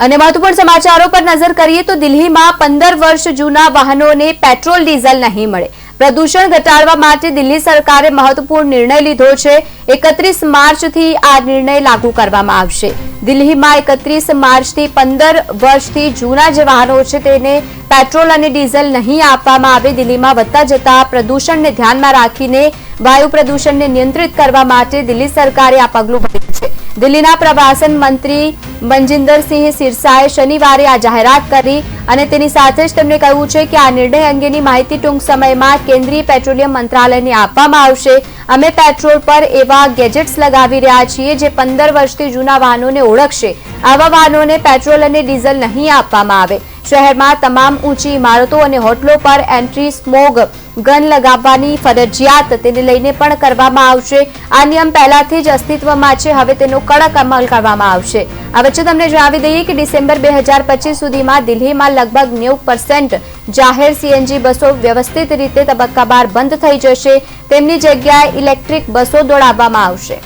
અને મહત્વપૂર્ણ સમાચારો પર નજર કરીએ તો દિલ્હીમાં 15 વર્ષ જૂના વાહનોને પેટ્રોલ ડીઝલ નહીં મળે। પ્રદૂષણ ઘટાડવા માટે દિલ્હી સરકારે મહત્વપૂર્ણ નિર્ણય લીધો છે। 31 માર્ચથી આ નિર્ણય લાગુ કરવામાં આવશે। દિલ્હીમાં 31 માર્ચથી 15 વર્ષથી જૂના જે વાહનો છે તેને પેટ્રોલ અને ડીઝલ નહીં આપવામાં આવે। દિલ્હીમાં વધતા જતા પ્રદૂષણને ધ્યાનમાં રાખીને વાયુ પ્રદૂષણને નિયંત્રિત કરવા માટે દિલ્હી સરકારે આ પગલું ભર્યું છે। દિલ્હીના પ્રવાસન મંત્રી મનજિંદરસિંહ સિરસાએ શનિવારે આ જાહેરાત કરી અને તેની સાથે જ તેમણે કહ્યું છે કે આ નિર્ણય અંગેની માહિતી ટૂંક સમયમાં કેન્દ્રીય પેટ્રોલિયમ મંત્રાલયને આપવામાં આવશે। અમે પેટ્રોલ પર એવા ગેજેટ્સ લગાવી રહ્યા છીએ જે 15 વર્ષથી જૂના વાહનોને ઓળખશે। આવા વાહનોને પેટ્રોલ અને ડીઝલ નહીં આપવામાં આવે। શહેરમાં તમામ ઊંચી ઇમારતો અને હોટલો પર એન્ટ્રી સ્મોગ ગન લગાવવાની ફરજિયાત તેને લઈને પણ કરવામાં આવશે। આ નિયમ પહેલાથી જ અસ્તિત્વમાં છે, હવે તેનો કડક અમલ કરવામાં આવશે। આ વચ્ચે તમને જણાવી દઈએ કે ડિસેમ્બર 2025 સુધીમાં દિલ્હીમાં લગભગ 90% જાહેર સીએનજી બસો વ્યવસ્થિત રીતે તબક્કાવાર બંધ થઈ જશે। તેમની જગ્યાએ ઇલેક્ટ્રિક બસો દોડાવવામાં આવશે।